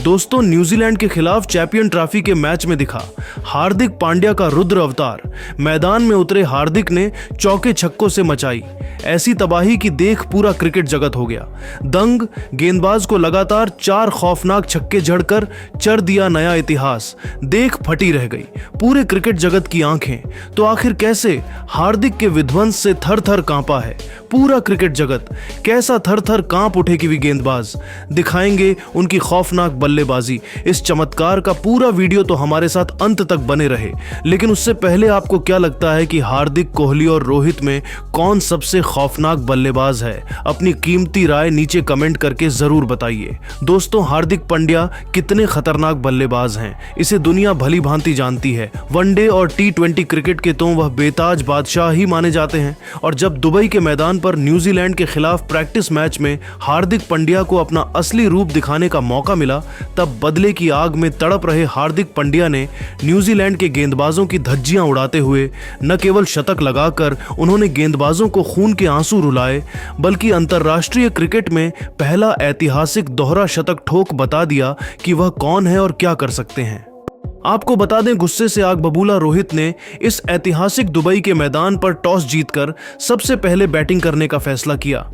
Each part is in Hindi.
दोस्तों, न्यूजीलैंड के खिलाफ चैंपियन ट्रॉफी के मैच में दिखा हार्दिक पांड्या का रुद्र अवतार। मैदान में उतरे हार्दिक ने चौके छक्कों से मचाई ऐसी तबाही की देख पूरा क्रिकेट जगत हो गया दंग। गेंदबाज को लगातार 4 खौफनाक छक्के जड़कर चढ़ दिया नया इतिहास। देख फटी रह गई पूरे क्रिकेट जगत की आंखें। तो आखिर कैसे हार्दिक के विध्वंस से थर थर कांपा है पूरा क्रिकेट जगत, कैसा थर थर कांप उठे कि गेंदबाज। दिखाएंगे उनकी खौफनाक बल्लेबाजी। इस चमत्कार का पूरा वीडियो तो हमारे साथ अंत तक बने रहे। लेकिन उससे पहले आपको क्या लगता है कि हार्दिक, कोहली और रोहित में कौन सबसे खौफनाक बल्लेबाज है? अपनी कीमती राय नीचे कमेंट करके जरूर बताइए। दोस्तों, हार्दिक पांड्या कितने खतरनाक बल्लेबाज हैं इसे दुनिया भली भांति जानती है। वनडे और T20 क्रिकेट के तो वह बेताज बादशाह ही माने जाते हैं। और जब दुबई के मैदान पर न्यूजीलैंड के खिलाफ प्रैक्टिस मैच में हार्दिक पांड्या को अपना असली रूप दिखाने का मौका मिला, तब बदले की आग में तड़प रहे हार्दिक पांड्या ने न्यूजीलैंड के गेंदबाजों की धज्जियां उड़ाते हुए न केवल शतक लगाकर उन्होंने गेंदबाजों को खून के आंसू रुलाए, बल्कि अंतर्राष्ट्रीय क्रिकेट में पहला ऐतिहासिक दोहरा शतक ठोक बता दिया कि वह कौन है और क्या कर सकते हैं। आपको बता दें, गुस्से से आग बबूला रोहित ने इस ऐतिहासिक दुबई के मैदान पर टॉस जीतकर सबसे पहले बैटिंग करने का फैसला किया।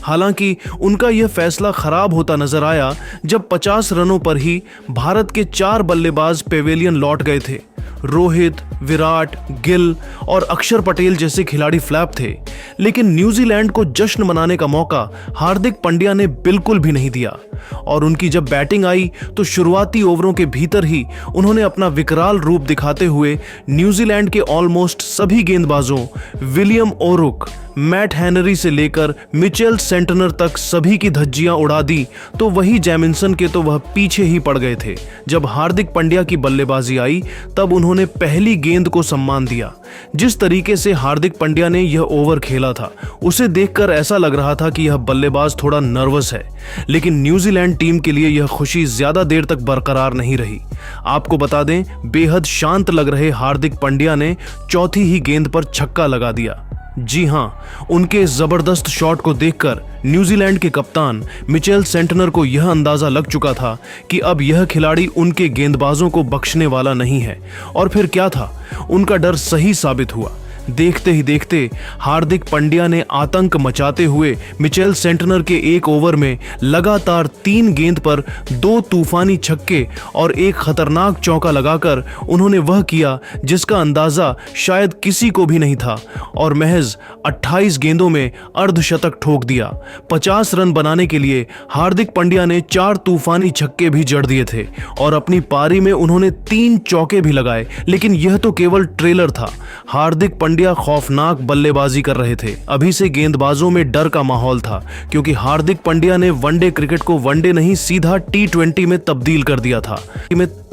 हालांकि उनका यह फैसला खराब होता नजर आया जब 50 रनों पर ही भारत के 4 बल्लेबाज पेवेलियन लौट गए थे। रोहित, विराट, गिल और अक्षर पटेल जैसे खिलाड़ी फ्लैप थे। लेकिन न्यूजीलैंड को जश्न मनाने का मौका हार्दिक पांड्या ने बिल्कुल भी नहीं दिया। और उनकी जब बैटिंग आई तो शुरुआती ओवरों के भीतर ही उन्होंने अपना विकराल रूप दिखाते हुए न्यूजीलैंड के ऑलमोस्ट सभी गेंदबाजों, विलियम ओरुक, मैट हेनरी से लेकर मिचेल सेंटनर तक सभी की धज्जियां उड़ा दी। तो वही जैमिसन के तो वह पीछे ही पड़ गए थे। जब हार्दिक पांड्या की बल्लेबाजी आई तब उन्होंने पहली गेंद को सम्मान दिया। जिस तरीके से हार्दिक पांड्या ने यह ओवर खेला था उसे देखकर ऐसा लग रहा था कि यह बल्लेबाज थोड़ा नर्वस है। लेकिन न्यूजीलैंड टीम के लिए यह खुशी ज्यादा देर तक बरकरार नहीं रही। आपको बता दें, बेहद शांत लग रहे हार्दिक पांड्या ने चौथी ही गेंद पर छक्का लगा दिया। जी हां, उनके इस जबरदस्त शॉट को देखकर न्यूजीलैंड के कप्तान मिचेल सेंटनर को यह अंदाजा लग चुका था कि अब यह खिलाड़ी उनके गेंदबाजों को बख्शने वाला नहीं है। और फिर क्या था, उनका डर सही साबित हुआ। देखते ही देखते हार्दिक पांड्या ने आतंक मचाते हुए मिचेल सेंटनर के एक ओवर में लगातार 3 गेंद पर 2 तूफानी छक्के और एक खतरनाक चौका लगाकर उन्होंने वह किया जिसका अंदाजा शायद किसी को भी नहीं था और महज 28 गेंदों में अर्धशतक ठोक दिया। 50 रन बनाने के लिए हार्दिक पांड्या ने 4 तूफानी छक्के भी जड़ दिए थे और अपनी पारी में उन्होंने 3 चौके भी लगाए। लेकिन यह तो केवल ट्रेलर था। हार्दिक पांड्या खौफनाक बल्लेबाजी कर रहे थे। अभी से गेंदबाजों में डर का माहौल था क्योंकि हार्दिक पांड्या ने वनडे क्रिकेट को वनडे नहीं सीधा T20 में तब्दील कर दिया था।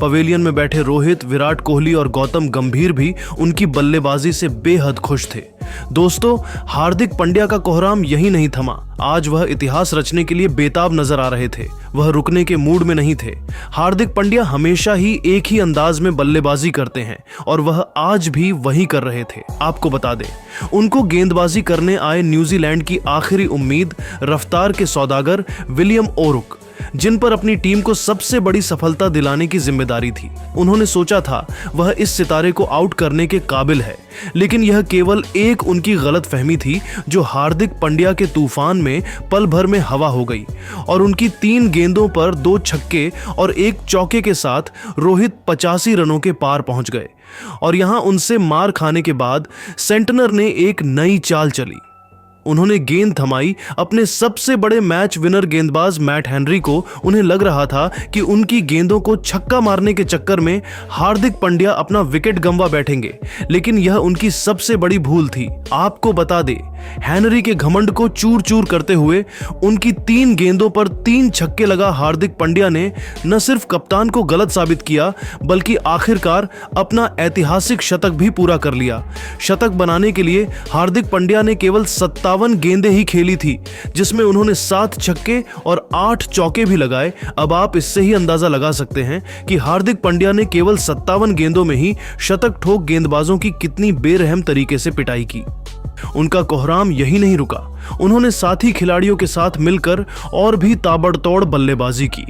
पवेलियन में बैठे रोहित, विराट कोहली और गौतम गंभीर भी उनकी बल्लेबाजी से बेहद खुश थे। दोस्तों, हार्दिक पांड्या का कोहराम यही नहीं थमा। आज वह इतिहास रचने के लिए बेताब नजर आ रहे थे। वह रुकने के मूड में नहीं थे। हार्दिक पांड्या हमेशा ही एक ही अंदाज में बल्लेबाजी करते हैं और वह आज भी वही कर रहे थे। आपको बता दें, उनको गेंदबाजी करने आए न्यूजीलैंड की आखिरी उम्मीद रफ्तार के सौदागर विलियम ओरुक, जिन पर अपनी टीम को सबसे बड़ी सफलता दिलाने की जिम्मेदारी थी। उन्होंने सोचा था वह इस सितारे को आउट करने के काबिल है। लेकिन यह केवल एक उनकी गलतफहमी थी जो हार्दिक पांड्या के तूफान में पल भर में हवा हो गई और उनकी 3 गेंदों पर 2 छक्के और 1 चौके के साथ रोहित 85 रनों के पार पहुंच गए। और यहां उनसे मार खाने के बाद सेंटनर ने एक नई चाल चली। उन्होंने गेंद थमाई अपने सबसे बड़े मैच विनर गेंदबाज मैट हेनरी को। उन्हें लग रहा था कि उनकी गेंदों को छक्का मारने के चक्कर में हार्दिक पांड्या अपना विकेट गंवा बैठेंगे। लेकिन यह उनकी सबसे बड़ी भूल थी। आपको बता दें, हेनरी के घमंड को चूर चूर करते हुए उनकी 3 गेंदों पर 3 छक्के लगा हार्दिक पांड्या ने न सिर्फ कप्तान को गलत साबित किया बल्कि आखिरकार अपना ऐतिहासिक शतक भी पूरा कर लिया। शतक बनाने के लिए हार्दिक पांड्या ने केवल 57 गेंदें ही खेली थी, जिसमें उन्होंने 7 छक्के और 8 चौके भी लगाए। अब आप इससे ही अंदाजा लगा सकते हैं कि हार्दिक पांड्या ने केवल 57 गेंदों में ही शतक ठोक गेंदबाजों की कितनी बेरहम तरीके से पिटाई की। उनका कोहराम यही नहीं रुका। उन्होंने साथी खिलाड़ियों के साथ मिलकर और भी ताबड़तोड़ बल्लेबाजी की।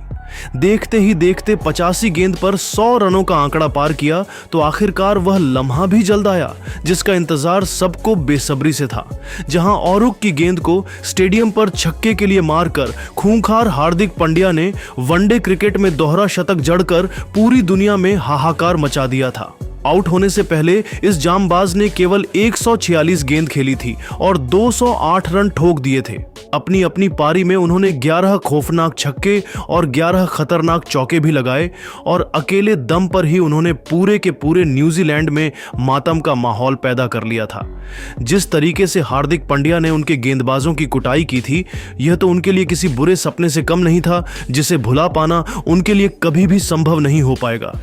देखते ही देखते 85 गेंद पर 100 रनों का आंकड़ा पार किया तो आखिरकार वह लम्हा भी जल्द आया जिसका इंतजार सबको बेसब्री से था, जहां औरुक की गेंद को स्टेडियम पर छक्के के लिए मारकर खूंखार हार्दिक पांड्या ने वनडे क्रिकेट में दोहरा शतक जड़कर पूरी दुनिया में हाहाकार मचा दिया था। आउट होने से पहले इस जामबाज ने केवल 146 गेंद खेली थी और 208 रन ठोक दिए थे। अपनी अपनी पारी में उन्होंने 11 खौफनाक छक्के और 11 खतरनाक चौके भी लगाए और अकेले दम पर ही उन्होंने पूरे के पूरे न्यूजीलैंड में मातम का माहौल पैदा कर लिया था। जिस तरीके से हार्दिक पांड्या ने उनके गेंदबाजों की कुटाई की थी, यह तो उनके लिए किसी बुरे सपने से कम नहीं था, जिसे भुला पाना उनके लिए कभी भी संभव नहीं हो पाएगा।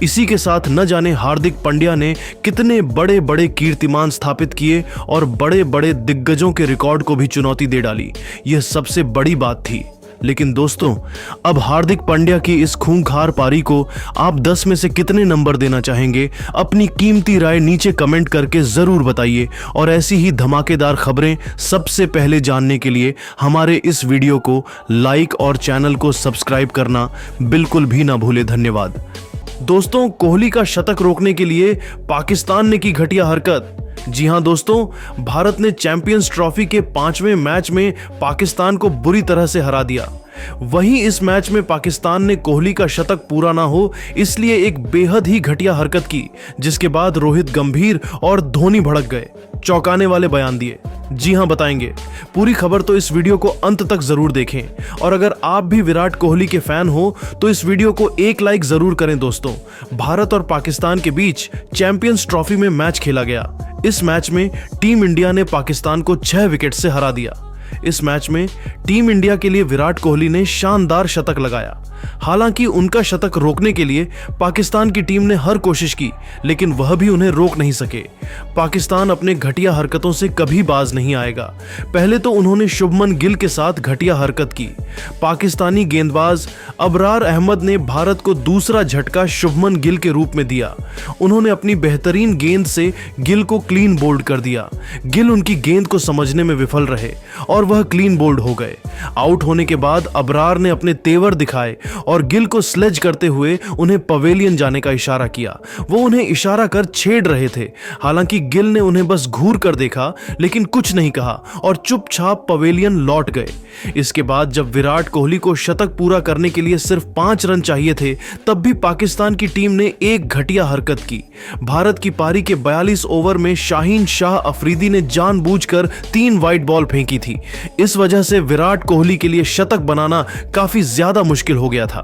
इसी के साथ न जाने हार्दिक पांड्या ने कितने बड़े बड़े कीर्तिमान स्थापित किए और बड़े बड़े दिग्गजों के रिकॉर्ड को भी चुनौती दे डाली। यह सबसे बड़ी बात थी। लेकिन दोस्तों, अब हार्दिक पांड्या की इस खूंखार पारी को आप 10 में से कितने नंबर देना चाहेंगे? अपनी कीमती राय नीचे कमेंट करके जरूर बताइए और ऐसी ही धमाकेदार खबरें सबसे पहले जानने के लिए हमारे इस वीडियो को लाइक और चैनल को सब्सक्राइब करना बिल्कुल भी ना भूले। धन्यवाद। दोस्तों, कोहली का शतक रोकने के लिए पाकिस्तान ने की घटिया हरकत। जी हां दोस्तों, भारत ने चैंपियंस ट्रॉफी के 5वें मैच में पाकिस्तान को बुरी तरह से हरा दिया। वहीं इस मैच में पाकिस्तान ने कोहली का शतक पूरा ना हो इसलिए एक बेहद ही घटिया हरकत की, जिसके बाद रोहित गंभीर और धोनी भड़क गए, चौंकाने वाले बयान दिए। जी हां, बताएंगे। पूरी खबर तो इस वीडियो को अंत तक जरूर देखें और अगर आप भी विराट कोहली के फैन हो तो इस वीडियो को एक लाइक जरूर करें। दोस्तों, भारत और पाकिस्तान के बीच चैंपियंस ट्रॉफी में मैच खेला गया। इस मैच में टीम इंडिया ने पाकिस्तान को 6 विकेट से हरा दिया। इस मैच में टीम इंडिया के लिए विराट कोहली ने शानदार शतक लगाया। हालांकि उनका शतक रोकने के लिए पाकिस्तान की टीम ने हर कोशिश की, लेकिन वह भी उन्हें रोक नहीं सके। पाकिस्तान अपने घटिया हरकतों से कभी बाज नहीं आएगा। पहले तो उन्होंने शुभमन गिल के साथ घटिया हरकत की। पाकिस्तानी गेंदबाज अबरार अहमद ने भारत को दूसरा झटका शुभमन गिल के रूप में दिया। उन्होंने अपनी बेहतरीन गेंद से गिल को क्लीन बोल्ड कर दिया। गिल उनकी गेंद को समझने में विफल रहे और वह क्लीन बोल्ड हो गए। आउट होने के बाद अबरार ने अपने तेवर दिखाए और गिल को स्लेज करते हुए उन्हें पवेलियन जाने का इशारा किया। वो उन्हें इशारा कर छेड़ रहे थे। हालांकि गिल ने उन्हें बस घूर कर देखा लेकिन कुछ नहीं कहा और चुपचाप पवेलियन लौट गए। इसके बाद जब विराट कोहली को शतक पूरा करने के लिए सिर्फ 5 रन चाहिए थे, तब भी पाकिस्तान की टीम ने एक घटिया हरकत की। भारत की पारी के 42 ओवर में शाहीन शाह अफरीदी ने जानबूझकर 3 वाइड बॉल फेंकी थी। इस वजह से विराट कोहली के लिए शतक बनाना काफी ज्यादा मुश्किल हो गया था।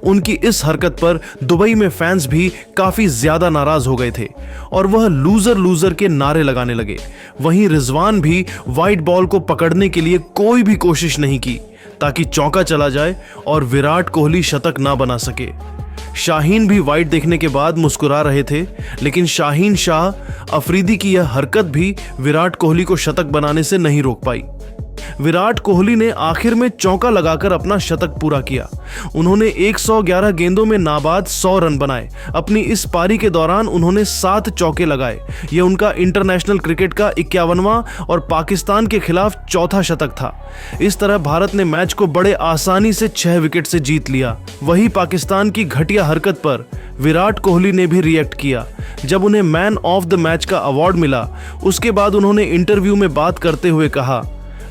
उनकी इस हरकत पर दुबई में फैंस भी काफी ज्यादा नाराज हो गए थे और वह लूजर लूजर के नारे लगाने लगे। वहीं रिजवान भी वाइड बॉल को पकड़ने के लिए कोई भी कोशिश नहीं की ताकि चौका चला जाए और विराट कोहली शतक ना बना सके। शाहीन भी वाइड देखने के बाद मुस्कुरा रहे थे, लेकिन शाहीन शाह अफरीदी की यह हरकत भी विराट कोहली को शतक बनाने से नहीं रोक पाई। विराट कोहली ने आखिर में चौका लगाकर अपना शतक पूरा किया। उन्होंने 111 गेंदों में नाबाद 100 रन बनाए। अपनी इस पारी के दौरान उन्होंने 7 चौके लगाए। यह उनका इंटरनेशनल क्रिकेट का 51वां और पाकिस्तान के खिलाफ चौथा शतक था। इस तरह भारत ने मैच को बड़े आसानी से 6 विकेट से जीत लिया। वहीं पाकिस्तान की घटिया हरकत पर विराट कोहली ने भी रिएक्ट किया। जब उन्हें मैन ऑफ द मैच का अवार्ड मिला, उसके बाद उन्होंने इंटरव्यू में बात करते हुए कहा,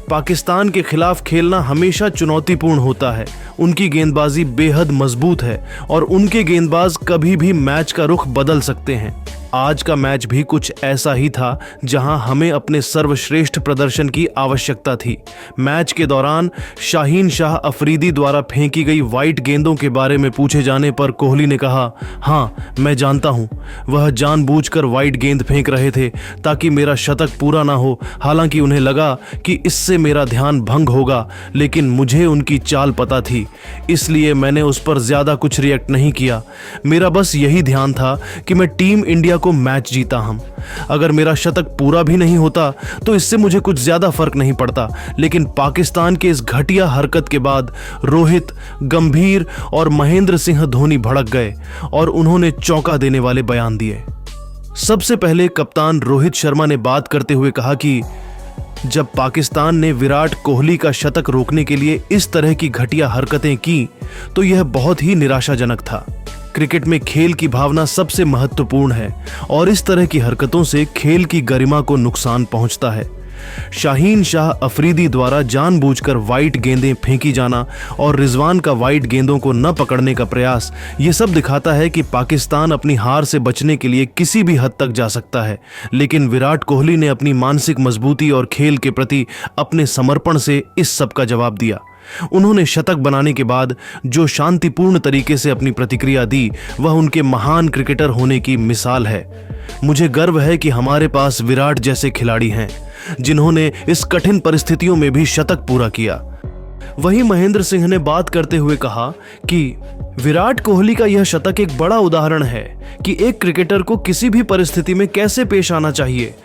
पाकिस्तान के खिलाफ खेलना हमेशा चुनौतीपूर्ण होता है। उनकी गेंदबाजी बेहद मजबूत है और उनके गेंदबाज कभी भी मैच का रुख बदल सकते हैं। आज का मैच भी कुछ ऐसा ही था, जहां हमें अपने सर्वश्रेष्ठ प्रदर्शन की आवश्यकता थी। मैच के दौरान शाहीन शाह अफरीदी द्वारा फेंकी गई वाइट गेंदों के बारे में पूछे जाने पर कोहली ने कहा, हाँ मैं जानता हूं, वह जानबूझकर वाइट गेंद फेंक रहे थे ताकि मेरा शतक पूरा ना हो। हालांकि उन्हें लगा कि इससे मेरा ध्यान भंग होगा, लेकिन मुझे उनकी चाल पता थी, इसलिए मैंने उस पर ज्यादा कुछ रिएक्ट नहीं किया। मेरा बस यही ध्यान था कि मैं टीम इंडिया को मैच जीता हूं। अगर मेरा शतक पूरा भी नहीं होता तो इससे मुझे कुछ ज्यादा फर्क नहीं पड़ता। लेकिन पाकिस्तान के इस घटिया हरकत के बाद रोहित, गंभीर और महेंद्र सिंह धोनी भड़क गए और उन्होंने चौंका देने वाले बयान दिए। सबसे पहले कप्तान रोहित शर्मा ने बात करते हुए कहा कि जब पाकिस्तान ने विराट कोहली का शतक रोकने के लिए इस तरह की घटिया हरकतें की तो यह बहुत ही निराशाजनक था। क्रिकेट में खेल की भावना सबसे महत्वपूर्ण है और इस तरह की हरकतों से खेल की गरिमा को नुकसान पहुंचता है। शाहीन शाह अफरीदी द्वारा जानबूझकर वाइट गेंदें फेंकी जाना और रिजवान का वाइट गेंदों को न पकड़ने का प्रयास, ये सब दिखाता है कि पाकिस्तान अपनी हार से बचने के लिए किसी भी हद तक जा सकता है, लेकिन विराट कोहली ने अपनी मानसिक मजबूती और खेल के प्रति अपने समर्पण से इस सब का जवाब दिया। उन्होंने शतक बनाने के बाद जो शांतिपूर्ण तरीके से अपनी प्रतिक्रिया दी, वह उनके महान क्रिकेटर होने की मिसाल है। मुझे गर्व है कि हमारे पास विराट जैसे खिलाड़ी हैं जिन्होंने इस कठिन परिस्थितियों में भी शतक पूरा किया। वहीं महेंद्र सिंह ने बात करते हुए कहा कि विराट कोहली का यह शतक एक बड़ा उदाहरण है कि एक क्रिकेटर को किसी भी परिस्थिति में कैसे पेश आना चाहिए